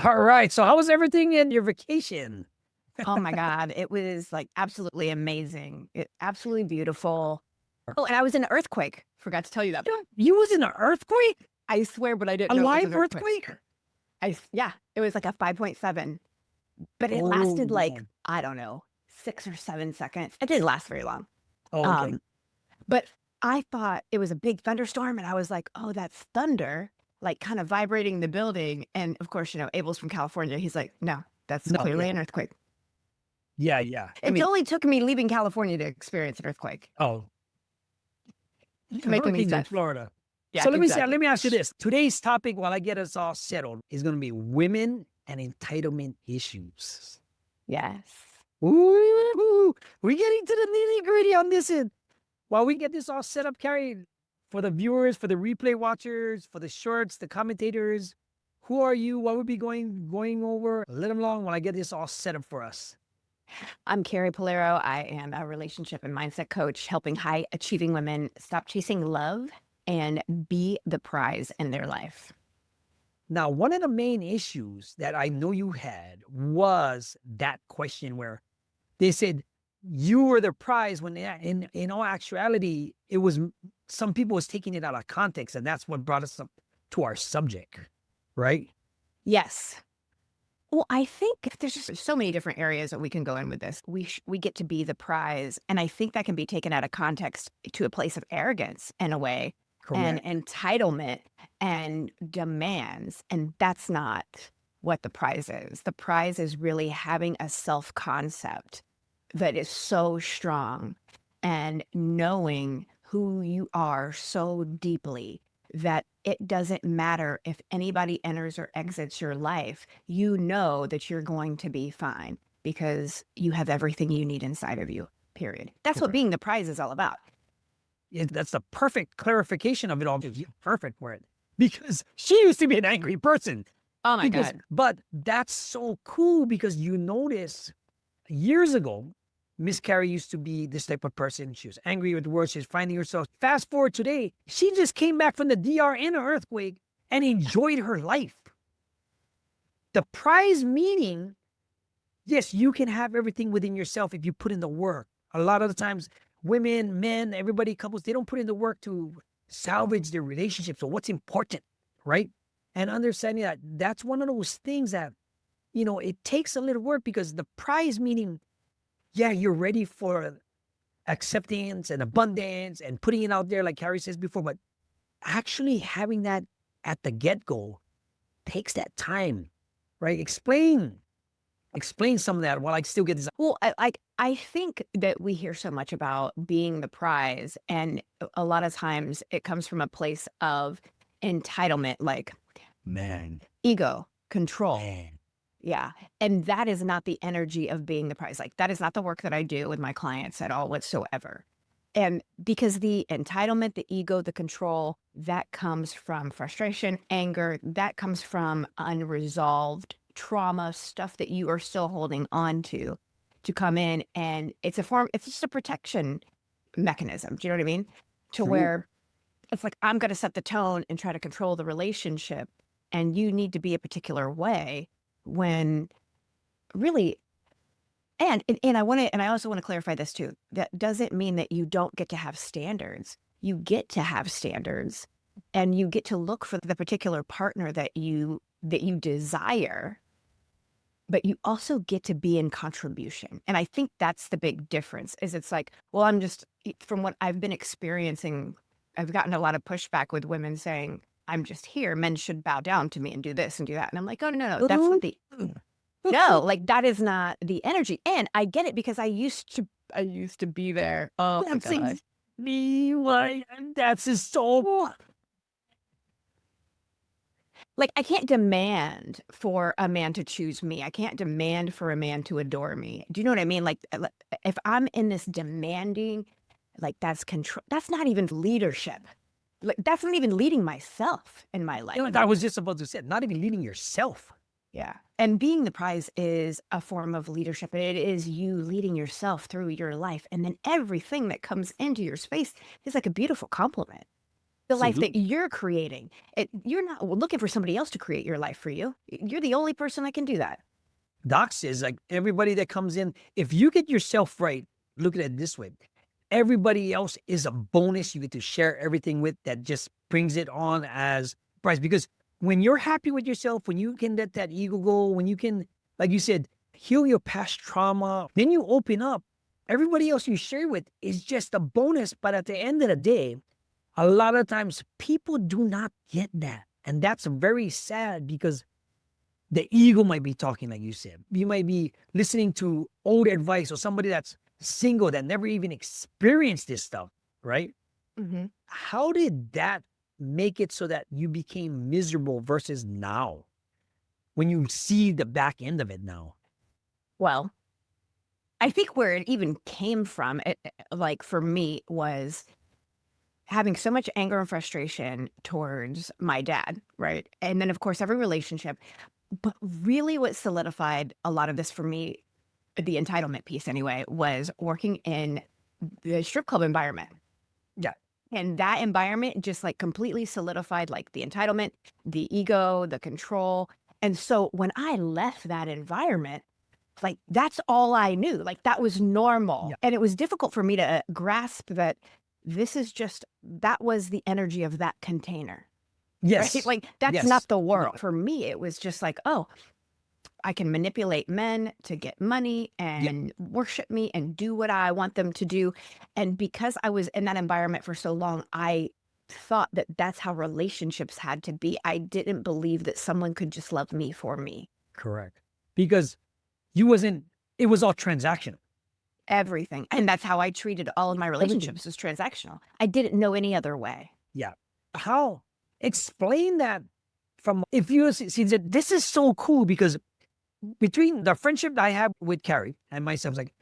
All right. So how was everything in your vacation? Oh my God. It was like absolutely amazing. Absolutely beautiful. Oh, and I was in an earthquake. Forgot to tell you that. You was in an earthquake? I swear, but I didn't A know it was an live earthquake. earthquake? Yeah, it was like a 5.7, but it Oh, lasted like, man. I don't know, 6 or 7 seconds. It didn't last very long. Oh, okay. But I thought it was a big thunderstorm and I was like, oh, that's thunder, like kind of vibrating the building. And of course, Abel's from California. He's like, no, that's No, clearly yeah. an earthquake. Yeah, yeah. I It mean, only took me leaving California to experience an earthquake oh, to make any hurricanes in sense. Florida. Yeah, So exactly. let me ask you this. Today's topic, while I get us all settled, is going to be women and entitlement issues. Yes. Ooh, we're getting to the nitty gritty on this. And while we get this all set up, Carrie, for the viewers, for the replay watchers, for the shorts, the commentators, who are you? What would be going over? Let them along while I get this all set up for us. I'm Carrie Palero. I am a relationship and mindset coach helping high achieving women stop chasing love and be the prize in their life. Now, one of the main issues that I know you had was that question where they said you were the prize when in all actuality, it was some people was taking it out of context, and that's what brought us up to our subject, right? Yes. Well, I think there's just so many different areas that we can go in with this. We get to be the prize, and I think that can be taken out of context to a place of arrogance in a way, and Correct. entitlement and demands, and that's not what the prize is. The prize is really having a self-concept that is so strong and knowing who you are so deeply that it doesn't matter if anybody enters or exits your life, you know that you're going to be fine because you have everything you need inside of you, period. That's what Correct. being the prize is all about. Yeah, that's the perfect clarification of it all. You're perfect for it because she used to be an angry person. Oh my Because, God. but that's so cool because you notice years ago, Miss Carrie used to be this type of person. She was angry with the world. She's finding herself. Fast forward today, she just came back from the DR in an earthquake and enjoyed her life. The prize meaning, yes, you can have everything within yourself if you put in the work. A lot of the times, women, men, everybody, couples, they don't put in the work to salvage their relationship. So what's important, right? And understanding that that's one of those things that, it takes a little work because the prize meaning, yeah, you're ready for acceptance and abundance and putting it out there, like Carrie says before, but actually having that at the get-go takes that time, right? Explain some of that while I still get this. Well, I think that we hear so much about being the prize, and a lot of times it comes from a place of entitlement, like Man, ego, control. man. Yeah, and that is not the energy of being the prize, like, that is not the work that I do with my clients at all whatsoever, and because the entitlement, the ego, the control, that comes from frustration, anger, that comes from unresolved trauma, stuff that you are still holding on to come in, and it's just a protection mechanism, do you know what I mean? To True. where it's like, I'm gonna set the tone and try to control the relationship, and you need to be a particular way when really and I also wanna clarify this too. That doesn't mean that you don't get to have standards. You get to have standards, and you get to look for the particular partner that you desire, but you also get to be in contribution, and I think that's the big difference, is it's like, well, from what I've been experiencing, I've gotten a lot of pushback with women saying, "I'm just here, men should bow down to me and do this and do that," and I'm like, "Oh, no, no, that's not the no, like, that is not the energy," and I get it because I used to be there. Oh my That's gosh. exactly why. That's his soul. Like, I can't demand for a man to choose me. I can't demand for a man to adore me. Do you know what I mean? Like, if I'm in this demanding, like, that's control. That's not even leadership. Like, that's not even leading myself in my life. I was just about to say, not even leading yourself. Yeah. And being the prize is a form of leadership. And it is you leading yourself through your life. And then everything that comes into your space is like a beautiful compliment. the life that Absolutely. you're creating. You're not looking for somebody else to create your life for you. You're the only person that can do that. Doc says, like, everybody that comes in, if you get yourself right, look at it this way. Everybody else is a bonus you get to share everything with that just brings it on as price. Because when you're happy with yourself, when you can let that ego go, when you can, like you said, heal your past trauma, then you open up. Everybody else you share with is just a bonus. But at the end of the day, a lot of times people do not get that. And that's very sad because the ego might be talking, like you said. You might be listening to old advice or somebody that's single that never even experienced this stuff, right? Hmm. How did that make it so that you became miserable versus now when you see the back end of it now? Well, I think where it even came from, like for me, was having so much anger and frustration towards my dad, right? And then, of course, every relationship. But really, what solidified a lot of this for me, the entitlement piece anyway, was working in the strip club environment. Yeah. And that environment just like completely solidified like the entitlement, the ego, the control. And so when I left that environment, like that's all I knew. Like that was Yeah. normal. And it was difficult for me to grasp that this is just, that was the energy of that container, right? Yes. Like that's not Yes. the No. world. For me, it was just like, oh, I can manipulate men to get money Yeah. and worship me and do what I want them to do. And because I was in that environment for so long, I thought that that's how relationships had to be. I didn't believe that someone could just love me for me. Correct. Because you wasn't, it was all transactional. Everything. And that's how I treated all of my Everything. relationships as transactional. I didn't know any other way. Yeah. How? Explain that from, if you see that this is so cool because between the friendship that I have with Carrie and myself, like,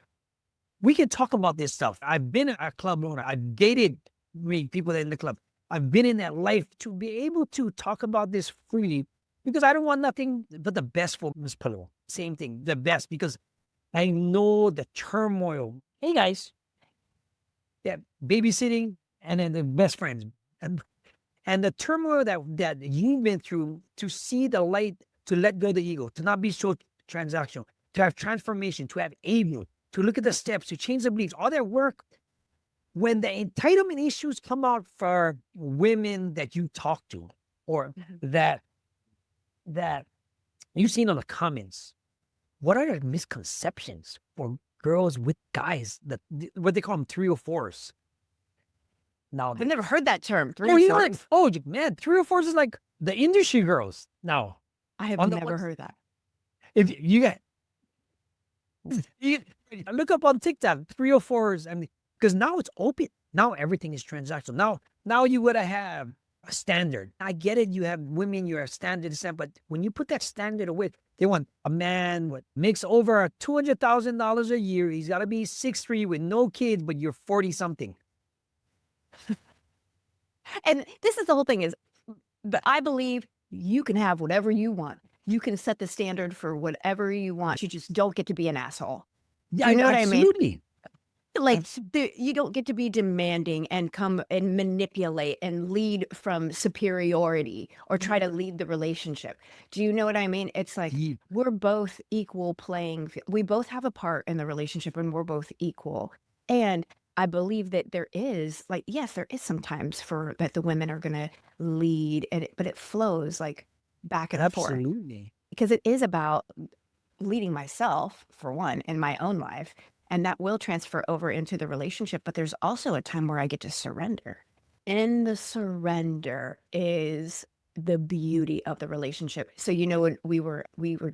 we can talk about this stuff. I've been a club owner. I've dated people in the club. I've been in that life to be able to talk about this freely because I don't want nothing but the best for Miss Palero. Same thing, the best, because I know the turmoil. Hey guys, yeah, babysitting and then the best friends and the turmoil that you've been through to see the light, to let go of the ego, to not be so transactional, to have transformation, to have able, to look at the steps, to change the beliefs, all that work. When the entitlement issues come out for women that you talk to, or Mhm. that that you've seen on the comments, what are the misconceptions for girls with guys that what they call them 304s I've nowadays? never heard that term. Oh, Three you like, fourths. oh man, 304s is like the industry girls now. I have On the never ones, heard that. if you get you look up on TikTok 304s, I mean, because now it's open. Now everything is transactional. Now you would have a standard. I get it. You have women, you have standard, but when you put that standard away, they want a man what makes over $200,000 a year. He's got to be 6'3" with no kids, but you're 40 something. And this is the whole thing is, but I believe you can have whatever you want. You can set the standard for whatever you want. You just don't get to be an asshole. Do Yeah, you know what I mean? absolutely. Like you don't get to be demanding and come and manipulate and lead from superiority or try to lead the relationship. Do you know what I mean? It's like Ye- we're both equal we both have a part in the relationship and we're both equal. And I believe that there is like, yes, there is sometimes for that the women are going to lead but it flows like back and forth Absolutely. because it is about leading myself for one in my own life, and that will transfer over into the relationship, but there's also a time where I get to surrender. And the surrender is the beauty of the relationship. So when we were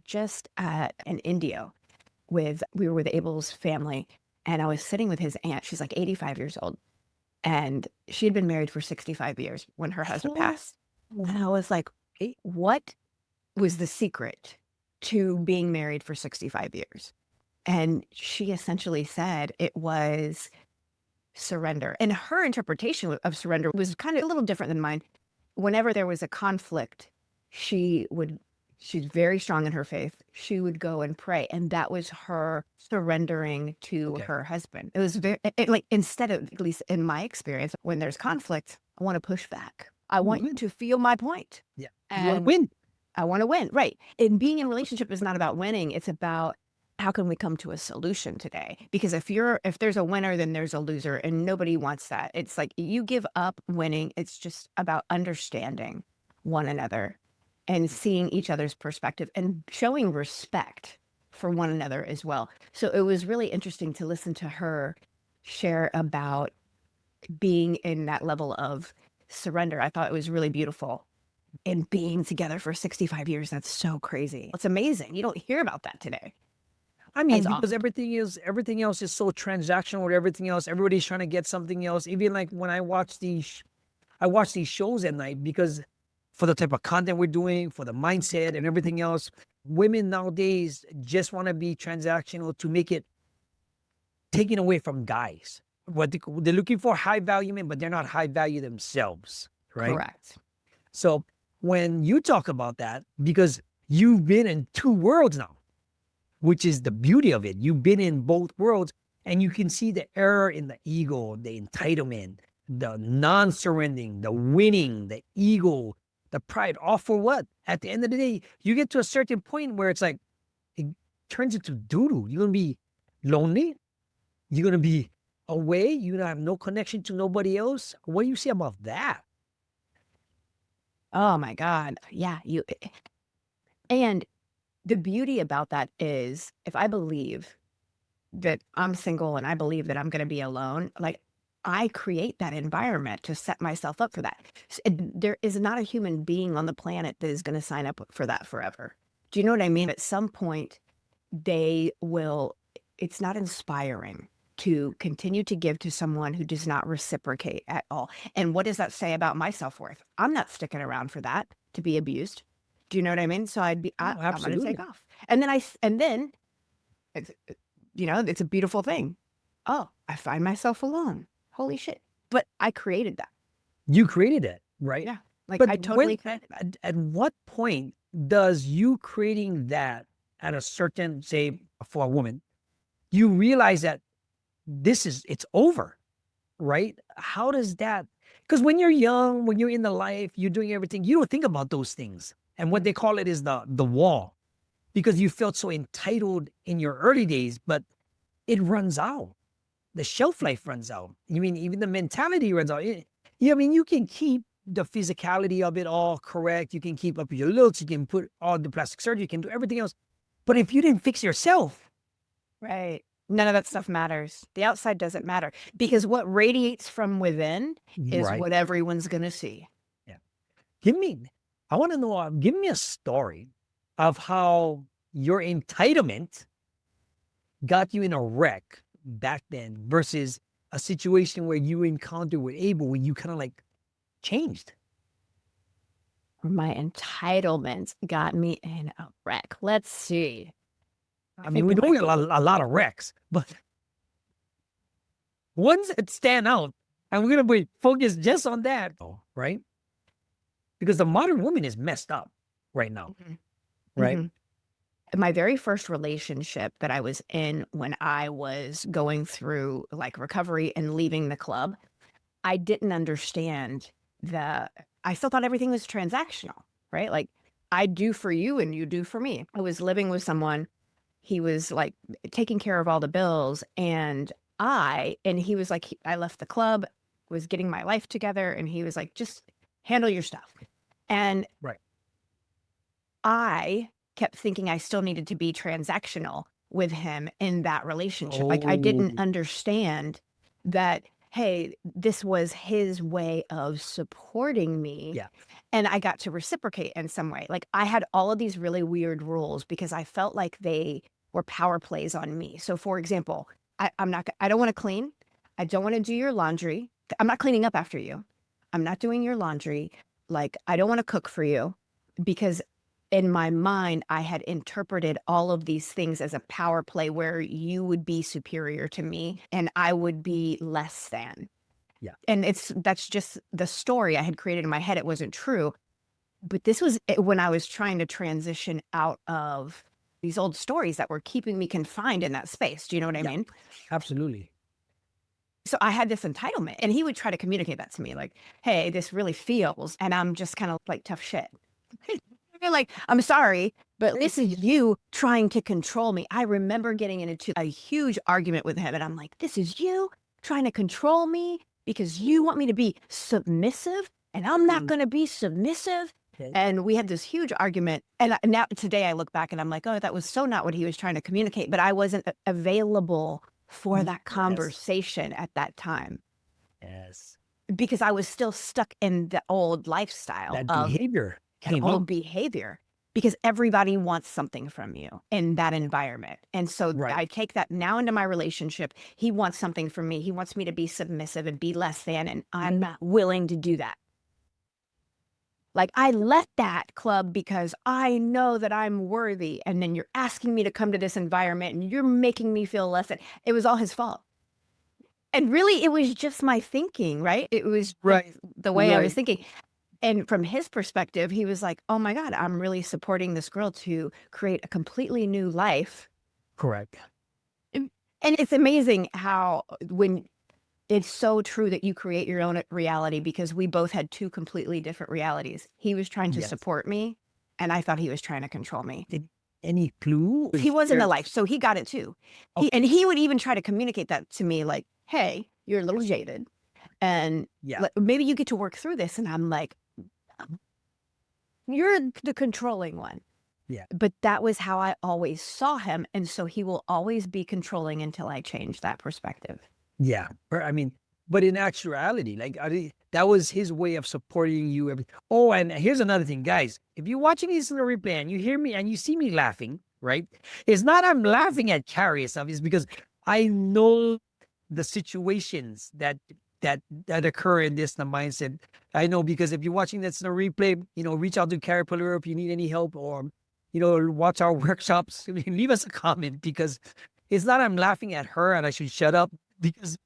just at an Indio we were with Abel's family, and I was sitting with his aunt. She's like 85 years old, and she had been married for 65 years when her husband passed. And I was like, what was the secret to being married for 65 years? And she essentially said it was surrender. And her interpretation of surrender was kind of a little different than mine. Whenever there was a conflict, she would, she's very strong in her faith. She would go and pray. And that was her surrendering to Okay. her husband. It was like, instead of, at least in my experience, when there's conflict, I want to push back. I Ooh, want you good. to feel my point. Yeah. You want to And win. I want to win. Right. And being in a relationship is not about winning. It's about how can we come to a solution today? Because if there's a winner, then there's a loser, and nobody wants that. It's like you give up winning. It's just about understanding one another and seeing each other's perspective and showing respect for one another as well. So it was really interesting to listen to her share about being in that level of surrender. I thought it was really beautiful. And being together for 65 years, that's so crazy. It's amazing. You don't hear about that today I mean, as because often. everything else is so transactional with everything else. Everybody's trying to get something else. Even like when I watch these shows at night because for the type of content we're doing, for the mindset and everything else, women nowadays just want to be transactional to make it taken away from guys. They're looking for high value men, but they're not high value themselves, right? Correct. So when you talk about that, because you've been in two worlds now, which is the beauty of it. You've been in both worlds and you can see the error in the ego, the entitlement, the non-surrendering, the winning, the ego, the pride, all for what? At the end of the day, you get to a certain point where it's like, it turns into doo-doo. You're going to be lonely. You're going to be away. You're going to have no connection to nobody else. What do you say about that? Oh my God. Yeah. And the beauty about that is if I believe that I'm single and I believe that I'm going to be alone, like I create that environment to set myself up for that. There is not a human being on the planet that is going to sign up for that forever. Do you know what I mean? At some point, they will, it's not inspiring to continue to give to someone who does not reciprocate at all. And what does that say about my self-worth? I'm not sticking around for that to be abused. Do you know what I mean? So Oh, I'm going to take absolutely. off. And then it's, it's a beautiful thing. Oh, I find myself alone. Holy shit. But I created that. You created it, right? Yeah. Like But I totally created that. at what point does you creating that at a certain, say, for a woman, you realize that it's over, right? How does that? Because when you're young, when you're in the life, you're doing everything, you don't think about those things. And what Mm. they call it is the wall, because you felt so entitled in your early days, but it runs out. The shelf life runs out. You mean even the mentality runs out. Yeah, I mean, you can keep the physicality of it all correct. You can keep up your looks. You can put all the plastic surgery. You can do everything else. But if you didn't fix yourself, Right. None of that stuff matters. The outside doesn't matter because what radiates from within is right? what everyone's going to see. Yeah. Give me, I want to know, give me a story of how your entitlement got you in a wreck back then versus a situation where you encountered with Abel when you kind of like changed. My entitlement got me in a wreck. Let's see. I I mean, think we the know my we got a lot of wrecks, but ones that stand out, and we're gonna be focused just on that, right? Because the modern woman is messed up right now, Mhm. right? Mhm. My very first relationship that I was in when I was going through like recovery and leaving the club, I didn't understand the I still thought everything was transactional, right? Like I do for you and you do for me. I was living with someone, he was like taking care of all the bills and he was like I left the club, was getting my life together and he was like just handle your stuff. And Right. I kept thinking I still needed to be transactional with him in that relationship. Like I didn't Oh, understand that, hey, this was his way of supporting me. yeah. And I got to reciprocate in some way. Like I had all of these really weird rules because I felt like they were power plays on me. So for example, I don't want to clean. I don't want to do your laundry. I'm not cleaning up after you. I'm not doing your laundry. Like I don't want to cook for you because in my mind, I had interpreted all of these things as a power play where you would be superior to me and I would be less than. Yeah. And that's just the story I had created in my head. It wasn't true. But this was when I was trying to transition out of these old stories that were keeping me confined in that space. Do you know what I Yeah. mean? Absolutely. So I had this entitlement, and he would try to communicate that to me like, hey, this really feels, and I'm just kind of like tough shit. You're like, I'm sorry, but this is you trying to control me. I remember getting into a huge argument with him, and I'm like, this is you trying to control me because you want me to be submissive, and I'm not going to be submissive. Okay. And we had this huge argument. And now today I look back and I'm like, oh, that was so not what he was trying to communicate, but I wasn't available for that conversation at that time Yes. because I was still stuck in the old lifestyle That of behavior that came old up. behavior because everybody wants something from you in that environment. And so Right. I take that now into my relationship. He wants something from me. He wants me to be submissive and be less than, and I'm not willing to do that. Like I left that club because I know that I'm worthy. And then you're asking me to come to this environment and you're making me feel less than. It was all his fault. And really, it was just my thinking, right? It was Right. the way I was Right. thinking. And from his perspective, he was like, oh my God, I'm really supporting this girl to create a completely new life. Correct. And it's amazing how when it's so true that you create your own reality because we both had two completely different realities. He was trying to Yes. support me, and I thought he was trying to control me. Any clue? He was in the life, so he got it too. And he would even try to communicate that to me like, hey, you're a little jaded, and Yeah. maybe you get to work through this. And I'm like, you're the controlling one. Yeah. But that was how I always saw him. And so he will always be controlling until I change that perspective. Yeah. I mean, but in actuality, like that was his way of supporting you. Oh, and here's another thing, guys. If you're watching this in a replay and you hear me and you see me laughing, right? It's not I'm laughing at Carrie and stuff. It's because I know the situations that occur in this the mindset. I know because if you're watching this in a replay, reach out to Carrie Palero if you need any help, or watch our workshops. Leave us a comment because it's not I'm laughing at her and I should shut up because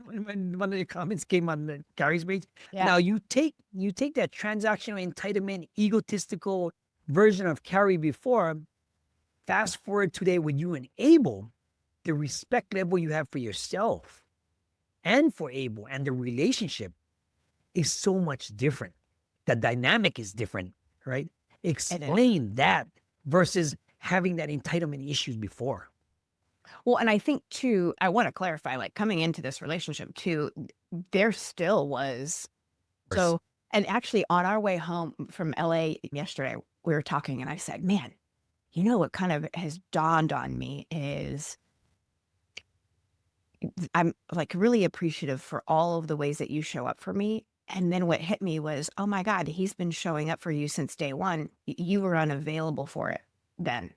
when one of the comments came on the Carrie's page. Yeah. Now you take that transactional entitlement, egotistical version of Carrie before. Fast forward today when you enable the respect level you have for yourself and for Abel, and the relationship is so much different. The dynamic is different, right? Explain that versus having that entitlement issues before. Well, and I think too, I want to clarify, like coming into this relationship too, there still was. So, and actually on our way home from LA yesterday, we were talking and I said, man, what kind of has dawned on me is I'm like really appreciative for all of the ways that you show up for me. And then what hit me was, oh my God, he's been showing up for you since day one. You were unavailable for it then.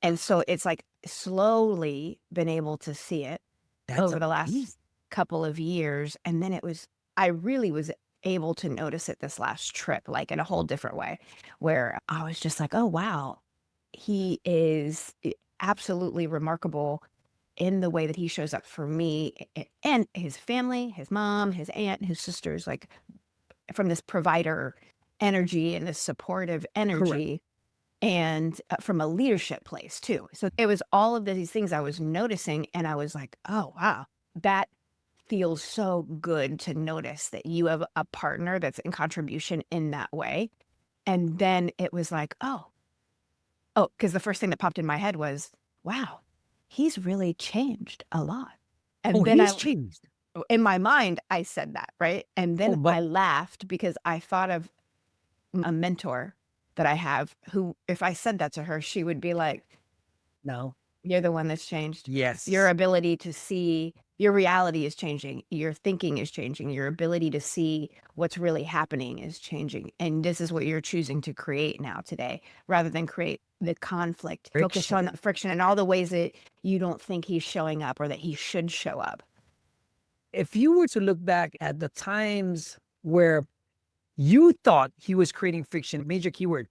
And so it's like slowly been able to see it over the last couple of years. And then I really was able to notice it this last trip, like in a whole different way, where I was just like, oh, wow, he is absolutely remarkable in the way that he shows up for me and his family, his mom, his aunt, his sisters, like from this provider energy and this supportive energy. Correct. And from a leadership place too. So it was all of these things I was noticing. And I was like, oh, wow, that feels so good to notice that you have a partner that's in contribution in that way. And then it was like, because the first thing that popped in my head was, wow, he's really changed a lot. And then he's changed. In my mind, I said that, right? And then I laughed because I thought of a mentor that I have who, if I said that to her, she would be like, no, you're the one that's changed. Yes. Your ability to see your reality is changing. Your thinking is changing. Your ability to see what's really happening is changing. And this is what you're choosing to create now today, rather than create the conflict, focus on the friction and all the ways that you don't think he's showing up or that he should show up. If you were to look back at the times where you thought he was creating friction, major keyword,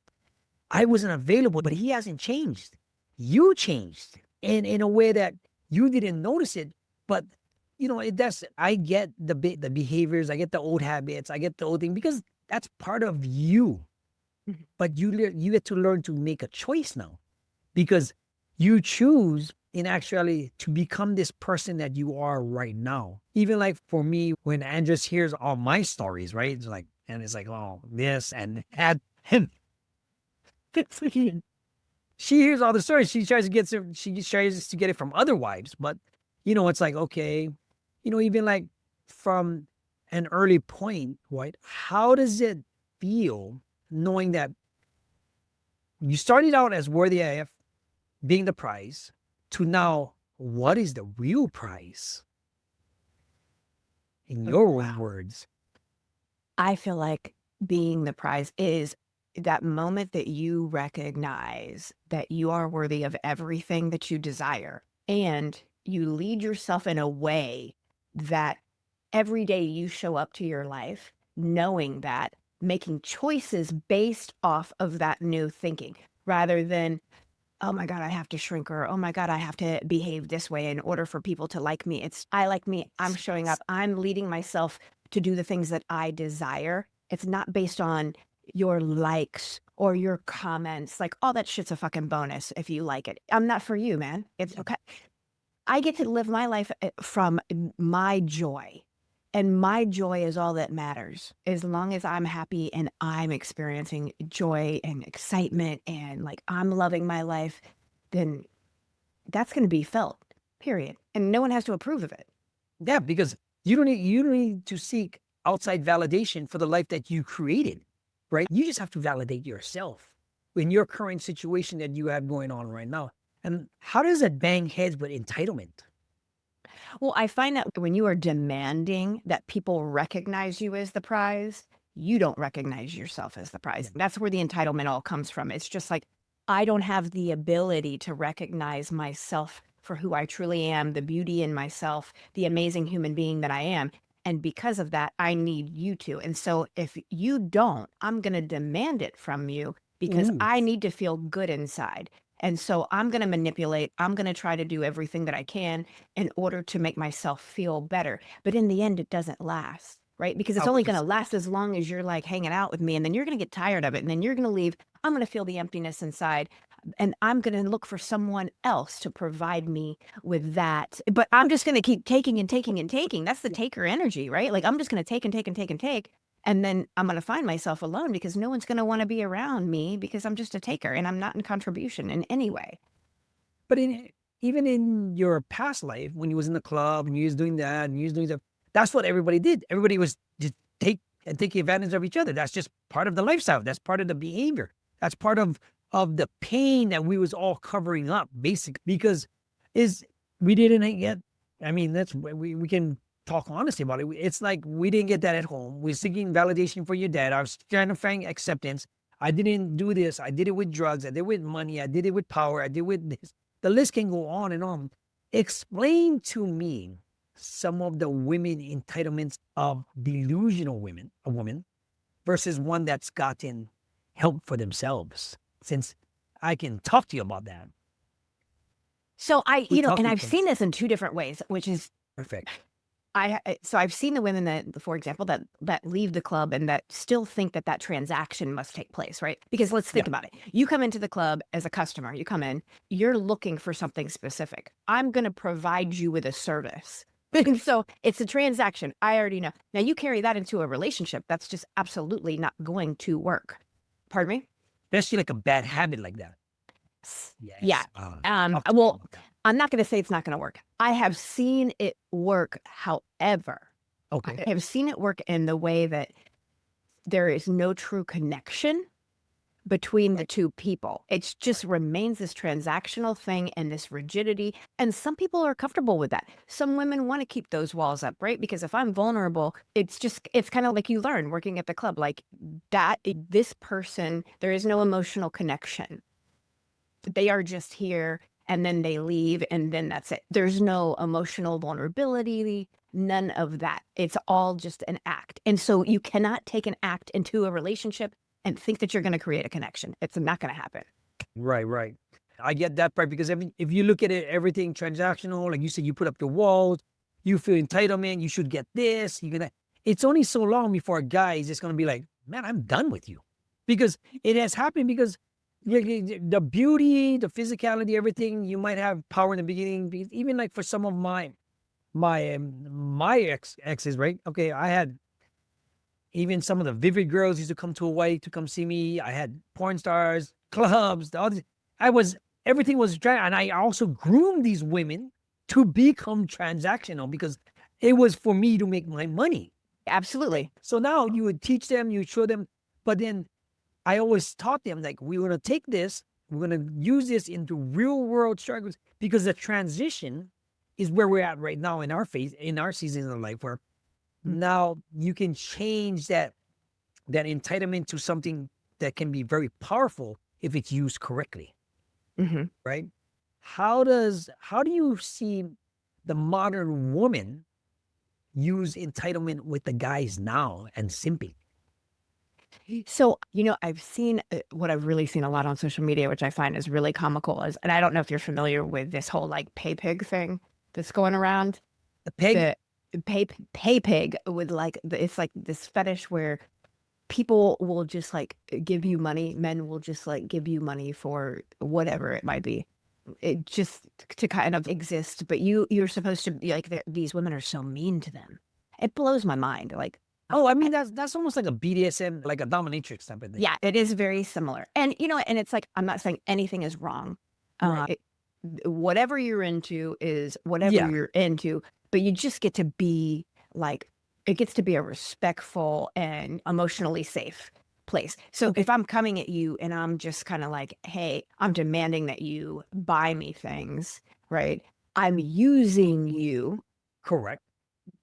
I wasn't available, but he hasn't changed. You changed in a way that you didn't notice it. But, I get the behaviors, I get the old habits, I get the old thing, because that's part of you. But you get to learn to make a choice now, because You choose in actuality to become this person that you are right now. Even like for me, when Andres hears all my stories, right? It's like, and it's like, oh, this and that. And she hears all the stories. She tries to get it from other wives. But, it's like, okay, even like from an early point, right? How does it feel knowing that you started out as worthy AF, being the prize, to now, what is the real prize? In your own Wow. words. I feel like being the prize is that moment that you recognize that you are worthy of everything that you desire, and you lead yourself in a way that every day you show up to your life knowing that, making choices based off of that new thinking rather than, oh my God, I have to shrink, or oh my God, I have to behave this way in order for people to like me. It's I like me, I'm showing up, I'm leading myself to do the things that I desire. It's not based on your likes or your comments. Like, all that shit's a fucking bonus if you like it. I'm not for you, man. It's okay. I get to live my life from my joy. And my joy is all that matters. As long as I'm happy and I'm experiencing joy and excitement and like I'm loving my life, then that's going to be felt, period. And no one has to approve of it. Yeah, because you don't need to seek outside validation for the life that you created, right? You just have to validate yourself in your current situation that you have going on right now. And how does that bang heads with entitlement? Well, I find that when you are demanding that people recognize you as the prize, you don't recognize yourself as the prize. That's where the entitlement all comes from. It's just like, I don't have the ability to recognize myself for who I truly am, the beauty in myself, the amazing human being that I am. And because of that, I need you to. And so if you don't, I'm going to demand it from you because Ooh, I need to feel good inside. And so I'm going to manipulate. I'm going to try to do everything that I can in order to make myself feel better. But in the end, it doesn't last, right? Because it's of only going to course. last as long as you're like hanging out with me. And then you're going to get tired of it. And then you're going to leave. I'm going to feel the emptiness inside. And I'm going to look for someone else to provide me with that. But I'm just going to keep taking and taking and taking. That's the taker energy, right? Like, I'm just going to take and take and take and take. And then I'm going to find myself alone because no one's going to want to be around me because I'm just a taker and I'm not in contribution in any way. But even in your past life, when you was in the club and you was doing that and you was doing that, that's what everybody did. Everybody was just taking advantage of each other. That's just part of the lifestyle. That's part of the behavior. That's part of the pain that we was all covering up, basically, because is we didn't get. I mean, that's we can talk honestly about it. It's like we didn't get that at home. We're seeking validation for your dad. I was trying to find acceptance. I didn't do this. I did it with drugs. I did it with money. I did it with power. I did it with this. The list can go on and on. Explain to me some of the women entitlements of delusional women, a woman, versus one that's gotten help for themselves. Since I can talk to you about that. So We talk and to you I've seen this in two different ways, which is perfect. so I've seen the women that, for example, that leave the club and that still think that that transaction must take place, right? Because let's Yeah. think about it. You come into the club as a customer, you come in, you're looking for something specific. I'm going to provide you with a service. And so it's a transaction. I already know. Now you carry that into a relationship. That's just absolutely not going to work. Pardon me? Especially like a bad habit like that. Yeah. Yes. Talk to me Well, about that. I'm not going to say it's not going to work. I have seen it work. However, I Okay. have seen it work in the way that there is no true connection between the Right. two people. It just remains this transactional thing and this rigidity. And some people are comfortable with that. Some women want to keep those walls up, right? Because if I'm vulnerable, it's kind of like you learn working at the club, like this person, there is no emotional connection. They are just here and then they leave and then that's it. There's no emotional vulnerability, none of that. It's all just an act. And so you cannot take an act into a relationship and think that you're going to create a connection. It's not going to happen. Right. Right. I get that part because if you look at it, everything transactional, like you said, you put up the walls, you feel entitlement, you should get this, you gonna. It's only so long before a guy is just gonna be like, man, I'm done with you, because it has happened. Because the beauty, the physicality, everything, you might have power in the beginning. Because even like for some of my exes, right? Okay, I had even some of the vivid girls used to come to Hawaii to come see me. I had porn stars, clubs, all this. I was everything was and I also groomed these women to become transactional because it was for me to make my money. Absolutely. So now you would teach them, you would show them, but then I always taught them like we're gonna take this, we're gonna use this into real world struggles because the transition is where we're at right now in our phase, in our season of life, where now you can change that entitlement to something that can be very powerful if it's used correctly, Mm-hmm. right? How do you see the modern woman use entitlement with the guys now and simping? So, I've seen what I've really seen a lot on social media, which I find is really comical is, and I don't know if you're familiar with this whole like pay pig thing that's going around. The peg? The pay pig with like it's like this fetish where people will just like give you money. Men will just like give you money for whatever it might be. It just to kind of exist, but you're supposed to be like these women are so mean to them. It blows my mind. Like, Oh, I mean that's almost like a BDSM, like a dominatrix type of thing. yeah, it is very similar. And and it's like I'm not saying anything is wrong. Right. Whatever you're into is whatever Yeah. you're into, but you just get to be like it gets to be a respectful and emotionally safe place. So Okay. if I'm coming at you and I'm just kind of like, hey, I'm demanding that you buy me things, right? I'm using you Correct.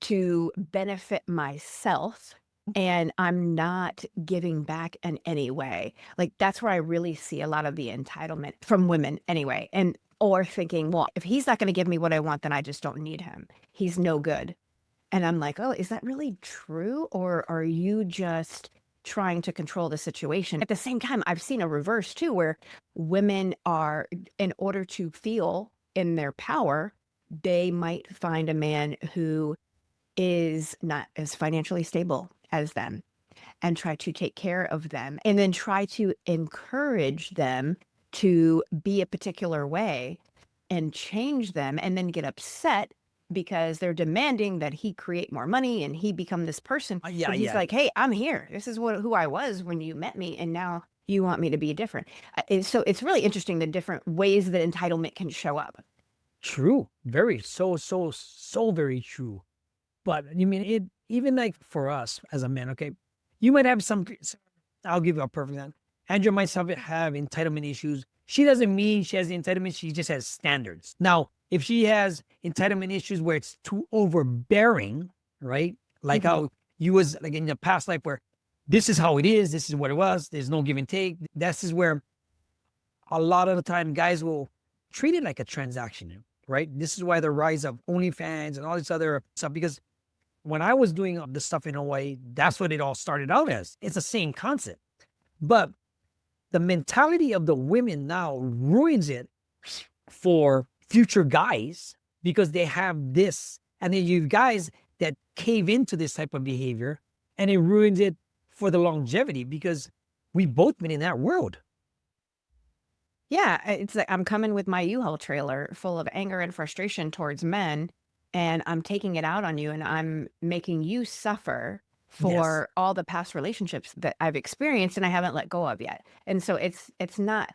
to benefit myself and I'm not giving back in any way. Like that's where I really see a lot of the entitlement from women anyway. And or thinking, well, if he's not going to give me what I want, then I just don't need him. He's no good. And I'm like, oh, is that really true? Or are you just trying to control the situation? At the same time, I've seen a reverse too, where women are, in order to feel in their power, they might find a man who is not as financially stable as them and try to take care of them and then try to encourage them to be a particular way and change them and then get upset because they're demanding that he create more money and he become this person. Yeah, But he's yeah. like, hey, I'm here. This is who I was when you met me. And now you want me to be different. So it's really interesting the different ways that entitlement can show up. True. Very so very true. But you mean it even like for us as a man, okay? You might have some I'll give you a perfect example. Andrew might have entitlement issues. She doesn't mean she has the entitlement, she just has standards. Now, if she has entitlement issues where it's too overbearing, right? Like Mhm. how you was like in your past life where this is how it is, this is what it was, there's no give and take. This is where a lot of the time guys will treat it like a transaction, right? This is why the rise of OnlyFans and all this other stuff, because when I was doing the stuff in Hawaii, that's what it all started out as. It's the same concept. But the mentality of the women now ruins it for future guys because they have this. And then you have guys that cave into this type of behavior and it ruins it for the longevity because we've both been in that world. Yeah, it's like I'm coming with my U-Haul trailer full of anger and frustration towards men, and I'm taking it out on you, and I'm making you suffer Yes. for all the past relationships that I've experienced and I haven't let go of yet. And so it's not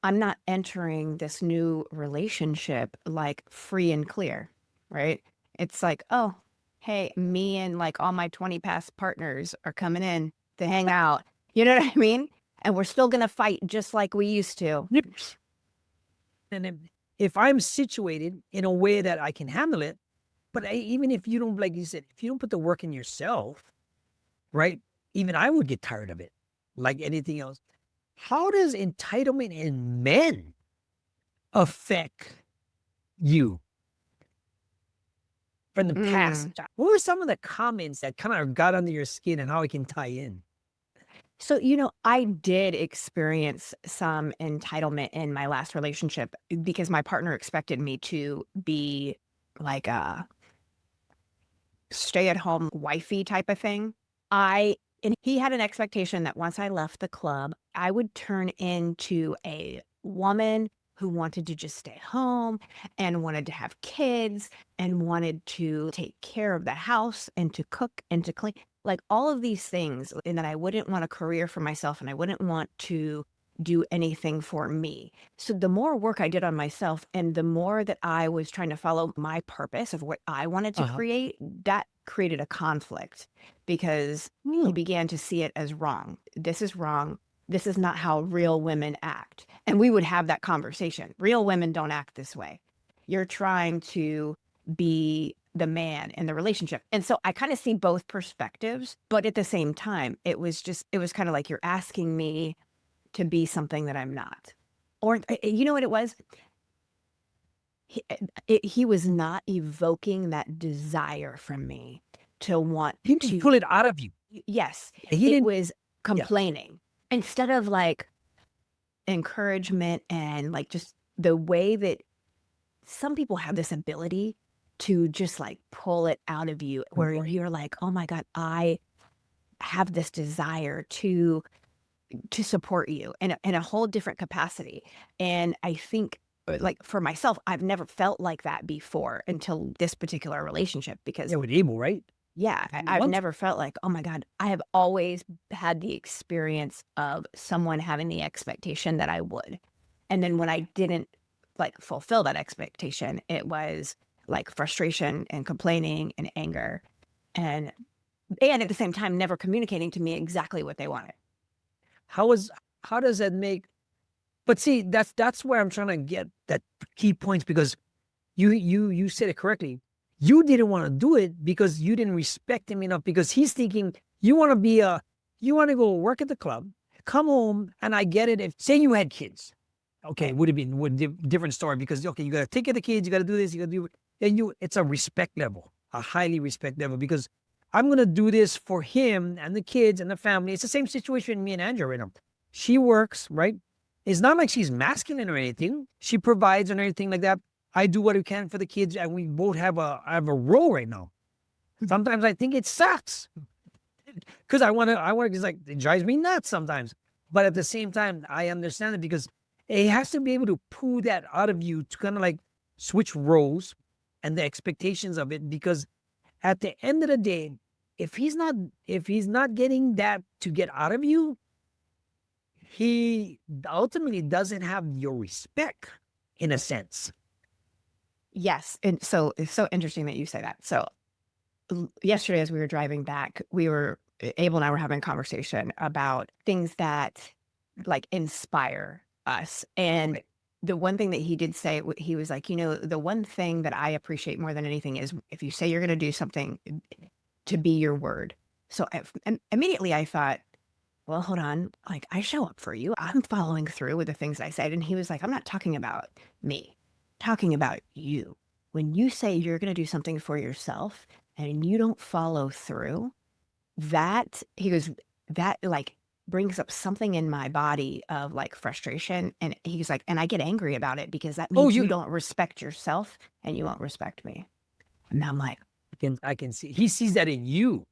I'm not entering this new relationship like free and clear, right? It's like, oh, hey, me and like all my 20 past partners are coming in to hang out. You know what I mean? And we're still gonna fight just like we used to. Yep. And if I'm situated in a way that I can handle it, but even if you don't, like you said, if you don't put the work in yourself, right? Even I would get tired of it, like anything else. How does entitlement in men affect you from the past? Mm. What were some of the comments that kind of got under your skin and how it can tie in? So, I did experience some entitlement in my last relationship because my partner expected me to be like a stay-at-home wifey type of thing. I And he had an expectation that once I left the club, I would turn into a woman who wanted to just stay home and wanted to have kids and wanted to take care of the house and to cook and to clean, like all of these things. And that I wouldn't want a career for myself and I wouldn't want to do anything for me. So the more work I did on myself and the more that I was trying to follow my purpose of what I wanted to Uh-huh. create, that created a conflict because he Mm. began to see it as wrong. This is wrong. This is not how real women act. And we would have that conversation. Real women don't act this way. You're trying to be the man in the relationship. And so I kind of see both perspectives, but at the same time, it was kind of like you're asking me to be something that I'm not. Or you know what it was? He was not evoking that desire from me to want He didn't to. pull it out of you. Yes, He it didn't. was Yeah. complaining instead of like encouragement and like just the way that some people have this ability to just like pull it out of you where you're like, oh my God, I have this desire to support you in a whole different capacity. And I think like for myself, I've never felt like that before until this particular relationship because Yeah, with Abel, right? yeah, I've Once. never felt like, oh my God, I have always had the experience of someone having the expectation that I would. And then when I didn't like fulfill that expectation, it was like frustration and complaining and anger and at the same time never communicating to me exactly what they wanted. How is how does that make? But see, that's where I'm trying to get that key points because you said it correctly. You didn't want to do it because you didn't respect him enough because he's thinking you want to go work at the club, come home, and I get it. If say you had kids, okay, Right. it would have been different story because okay, you got to take care of the kids, you got to do this, you got to do it. And it's a respect level, a highly respect level because I'm gonna do this for him and the kids and the family. It's the same situation me and Andrew right now. She works, right? It's not like she's masculine or anything. She provides and everything like that. I do what I can for the kids, and we both have a role right now. Sometimes I think it sucks because I want to. It's like it drives me nuts sometimes. But at the same time, I understand it because it has to be able to pull that out of you to kind of like switch roles and the expectations of it. Because at the end of the day, if he's not getting that to get out of you, he ultimately doesn't have your respect in a sense. Yes. And so it's so interesting that you say that. So yesterday, as we were driving back, Abel and I were having a conversation about things that like inspire us. And Right. the one thing that he did say, he was like, the one thing that I appreciate more than anything is if you say you're going to do something to be your word. So immediately I thought, well, hold on. Like, I show up for you. I'm following through with the things I said. And he was like, I'm not talking about me, I'm talking about you. When you say you're going to do something for yourself and you don't follow through, he goes, that like brings up something in my body of like frustration. And he's like, and I get angry about it because that Oh, means you don't respect yourself and you won't respect me. And I'm like, I can see he sees that in you.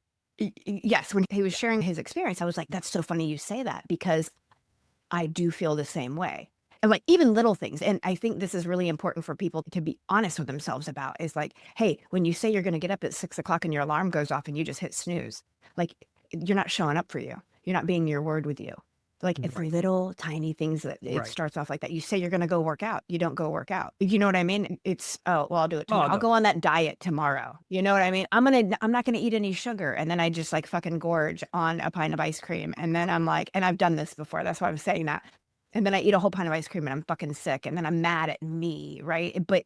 Yes, when he was Yeah. sharing his experience, I was like, that's so funny you say that because I do feel the same way. And like even little things. And I think this is really important for people to be honest with themselves about is like, hey, when you say you're going to get up at 6 o'clock and your alarm goes off and you just hit snooze, like you're not showing up for you. You're not being your word with you. Like it's Right. little tiny things that it Right. starts off like that. You say you're going to go work out. You don't go work out. You know what I mean? It's, oh, well, I'll do it Oh tomorrow. I'll no. go on that diet tomorrow. You know what I mean? I'm not going to eat any sugar. And then I just like fucking gorge on a pint of ice cream. And then I'm like, and I've done this before. That's why I'm saying that. And then I eat a whole pint of ice cream and I'm fucking sick. And then I'm mad at me. Right. But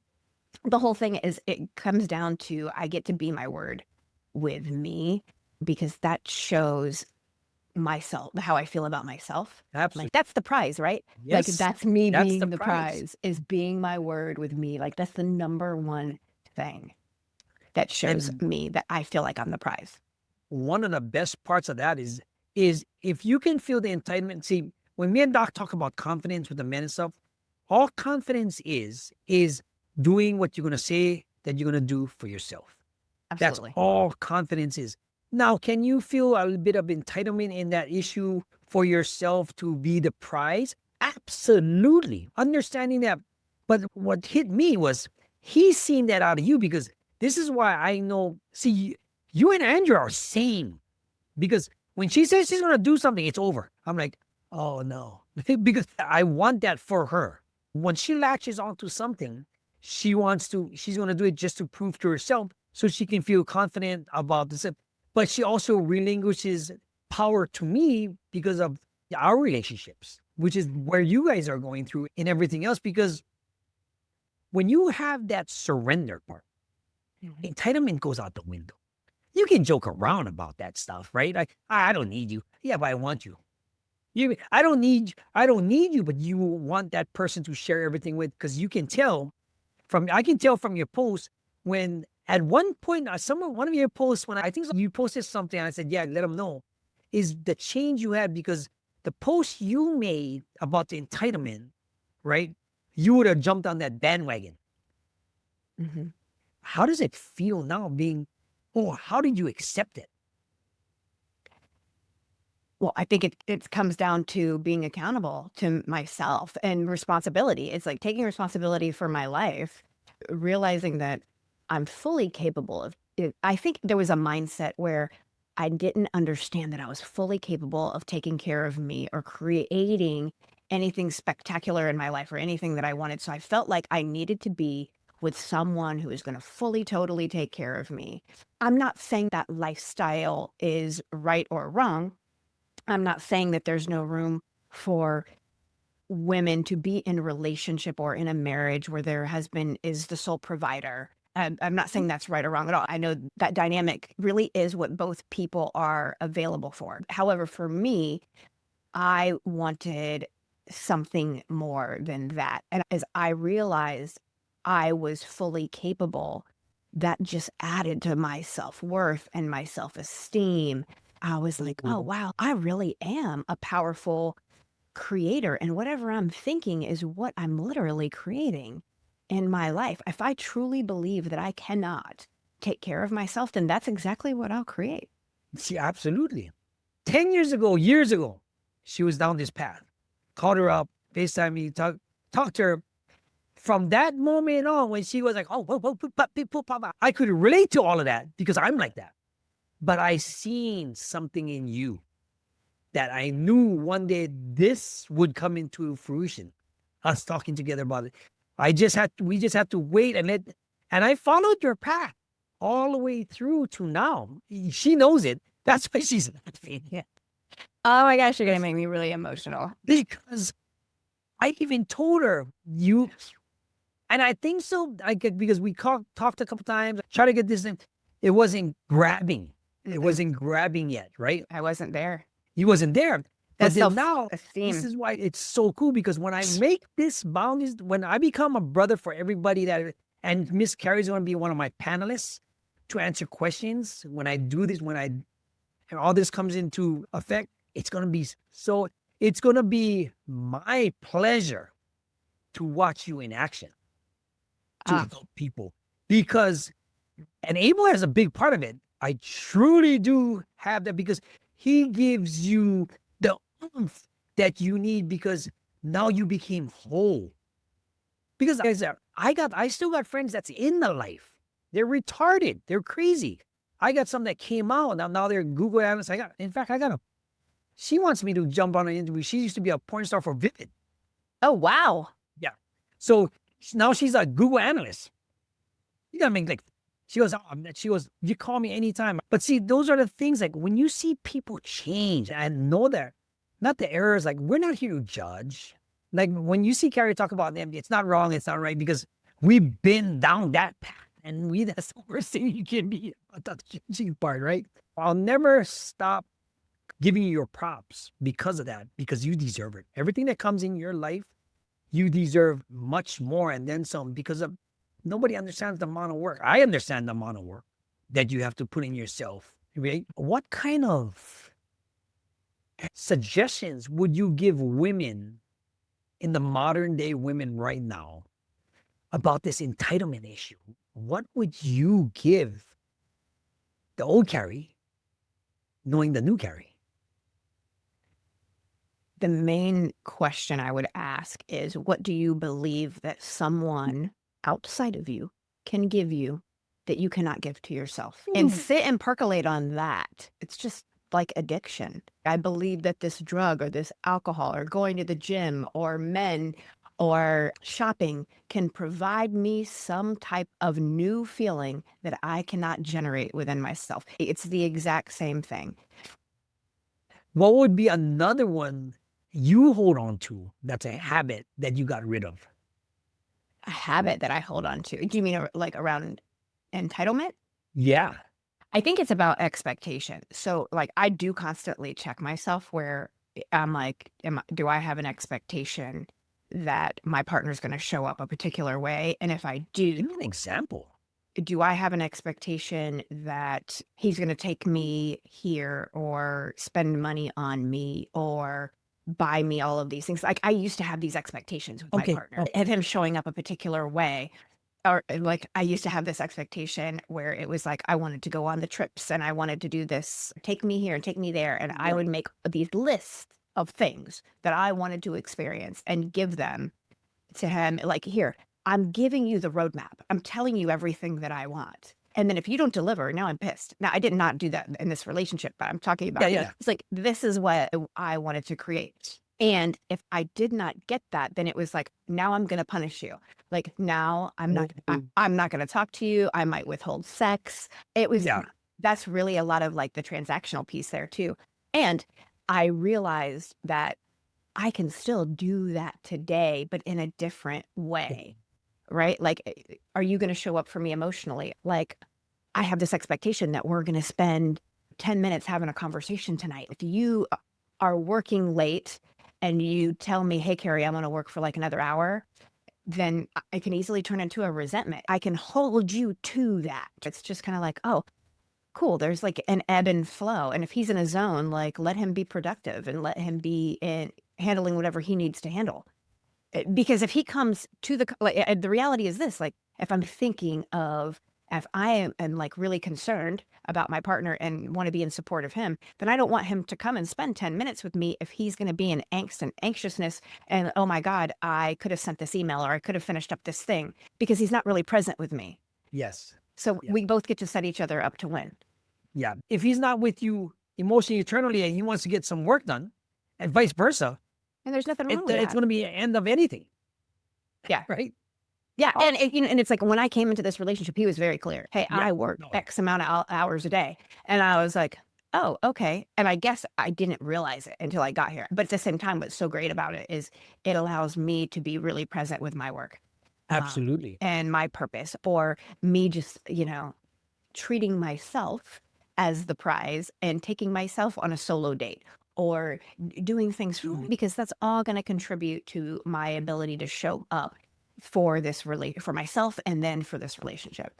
the whole thing is it comes down to I get to be my word with me because that shows myself, how I feel about myself. Like Absolutely. that's the prize, right? Like Yes. that's me That's the being the prize. prize is being my word with me. Like that's the number one thing that shows And me that I feel like I'm the prize. one of the best parts of that is if you can feel the entitlement. See, when me and Doc talk about confidence with the men and stuff, all confidence is doing what you're gonna say that you're gonna do for yourself. That's Absolutely. all confidence is. Now, can you feel a little bit of entitlement in that issue for yourself to be the prize? Absolutely. Understanding that. But what hit me was he's seen that out of you because this is why I know. See, you and Andrew are same because when she says she's going to do something, it's over. I'm like, oh no, because I want that for her. When she latches onto something, she's going to do it just to prove to herself so she can feel confident about this. But she also relinquishes power to me because of our relationships, which is where you guys are going through and everything else. Because when you have that surrender part, entitlement goes out the window. You can joke around about that stuff, right? Like, I don't need you. Yeah, but I want you. I don't need you, but you want that person to share everything with because you can tell I can tell from your post when at one point, one of your posts, when I think you posted something, and I said, yeah, let them know, is the change you had because the post you made about the entitlement, right? You would have jumped on that bandwagon. Mm-hmm. How does it feel now how did you accept it? Well, I think it comes down to being accountable to myself and responsibility. It's like taking responsibility for my life, realizing that I'm fully capable of it. I think there was a mindset where I didn't understand that I was fully capable of taking care of me or creating anything spectacular in my life or anything that I wanted. So I felt like I needed to be with someone who is going to fully, totally take care of me. I'm not saying that lifestyle is right or wrong. I'm not saying that there's no room for women to be in a relationship or in a marriage where their husband is the sole provider. I'm not saying that's right or wrong at all. I know that dynamic really is what both people are available for. However, for me, I wanted something more than that. And as I realized I was fully capable, that just added to my self-worth and my self-esteem. I was like, oh, wow, I really am a powerful creator. And whatever I'm thinking is what I'm literally creating in my life. If I truly believe that I cannot take care of myself, then that's exactly what I'll create. See, absolutely. 10 years ago, she was down this path. Called her up, FaceTime me, talked to her. From that moment on, when she was like, oh, whoa, whoa, I could relate to all of that because I'm like that. But I seen something in you that I knew one day this would come into fruition. Us talking together about it. We just had to wait and I followed your path all the way through to now. She knows it. That's why she's laughing. Yeah. Oh my gosh, you're going to make me really emotional. Because I even told her and I think so. Because we talked a couple times, try to get this in. It wasn't grabbing. It wasn't grabbing yet, right? I wasn't there. He wasn't there. But That's then now, self-esteem. this is why it's so cool because when I make this boundaries, when I become a brother for everybody and Miss Carrie's going to be one of my panelists to answer questions. When I do this, and all this comes into effect, it's going to be my pleasure to watch you in action, to help people because, and Abel has a big part of it. I truly do have that because he gives you the oomph that you need because now you became whole. Because I still got friends that's in the life. They're retarded. They're crazy. I got some that came out. Now they're Google analysts. She wants me to jump on an interview. She used to be a porn star for Vivid. Oh, wow. Yeah. So now she's a Google analyst. You gotta make she goes, you call me anytime. But see, those are the things like when you see people change and know that, not the errors, like we're not here to judge. Like when you see Carrie talk about them, it's not wrong, it's not right because we've been down that path and that's the worst thing you can be about the judging part, right? I'll never stop giving you your props because of that, because you deserve it. Everything that comes in your life, you deserve much more and then some because of nobody understands the amount of work. I understand the amount of work that you have to put in yourself, right? What kind of suggestions would you give women in the modern day women right now about this entitlement issue? What would you give the old Carrie knowing the new Carrie? The main question I would ask is, what do you believe that someone outside of you can give you that you cannot give to yourself? And sit and percolate on that. It's just like addiction. I believe that this drug or this alcohol or going to the gym or men or shopping can provide me some type of new feeling that I cannot generate within myself. It's the exact same thing. What would be another one you hold on to that's a habit that you got rid of? A habit that I hold on to. Do you mean like around entitlement? Yeah. I think it's about expectation. So, like, I do constantly check myself where I'm like, do I have an expectation that my partner's going to show up a particular way? And if I do, Give me an example. do I have an expectation that he's going to take me here or spend money on me or buy me all of these things? Like, I used to have these expectations with my Okay. partner and him showing up a particular way. Or like I used to have this expectation where it was like I wanted to go on the trips and I wanted to do this, take me here and take me there. And I would make these lists of things that I wanted to experience and give them to him. Like, here, I'm giving you the roadmap. I'm telling you everything that I want. And then if you don't deliver, now I'm pissed. Now, I did not do that in this relationship, but I'm talking about, Yeah. it's like, this is what I wanted to create. And if I did not get that, then it was like, now I'm going to punish you. Like, now I'm not going to talk to you. I might withhold sex. It was, Yeah. that's really a lot of like the transactional piece there too. And I realized that I can still do that today, but in a different way, right? Like, are you going to show up for me emotionally? Like, I have this expectation that we're going to spend 10 minutes having a conversation tonight. If you are working late and you tell me, hey, Carrie, I'm going to work for like another hour, then I can easily turn into a resentment. I can hold you to that. It's just kind of like, oh, cool. There's like an ebb and flow. And if he's in a zone, like let him be productive and let him be in handling whatever he needs to handle. Because if he comes to the reality is this, like if I'm thinking of, if I am like really concerned about my partner and want to be in support of him, then I don't want him to come and spend 10 minutes with me if he's going to be in angst and anxiousness. And oh my God, I could have sent this email or I could have finished up this thing because he's not really present with me. Yes. So we both get to set each other up to win. Yeah. If he's not with you emotionally, eternally, and he wants to get some work done, and vice versa, And there's nothing wrong with it's that. going to be an end of anything. Yeah. Right. Yeah. And and it's like when I came into this relationship, he was very clear. Hey, I work X amount of hours a day. And I was like, oh, okay. And I guess I didn't realize it until I got here. But at the same time, what's so great about it is it allows me to be really present with my work. Absolutely. And my purpose, or me just, treating myself as the prize and taking myself on a solo date or doing things because that's all going to contribute to my ability to show up for this for myself and then for this relationship.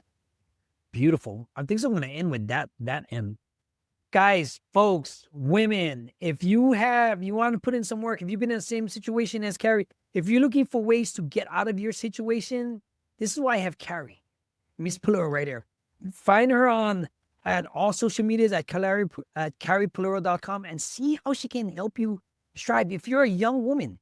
Beautiful. I think so. I'm going to end with that end. Guys, folks, women, if you want to put in some work, if you've been in the same situation as Carrie, if you're looking for ways to get out of your situation, this is why I have Carrie, Miss Palero right here. Find her at all social medias at carriepalero.com and see how she can help you strive. If you're a young woman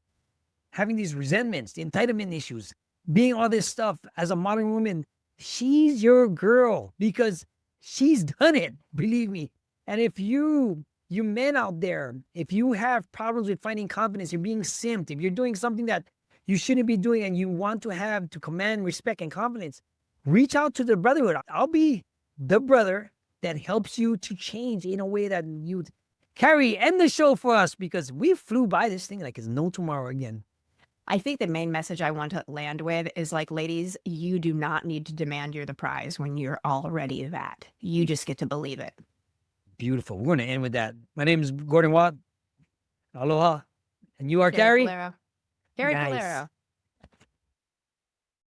having these resentments, the entitlement issues, being all this stuff as a modern woman, she's your girl because she's done it, believe me. And if you men out there, if you have problems with finding confidence, you're being simped, if you're doing something that you shouldn't be doing and you want to command respect and confidence, reach out to the brotherhood. I'll be the brother that helps you to change in a way that you... Carrie, end the show for us because we flew by this thing like it's no tomorrow again. I think the main message I want to land with is like, ladies, you do not need to demand you're the prize when you're already that. You just get to believe it. Beautiful. We're going to end with that. My name is Gordon Watt. Aloha. And you are Carrie? Palero. Carrie Nice. Palero.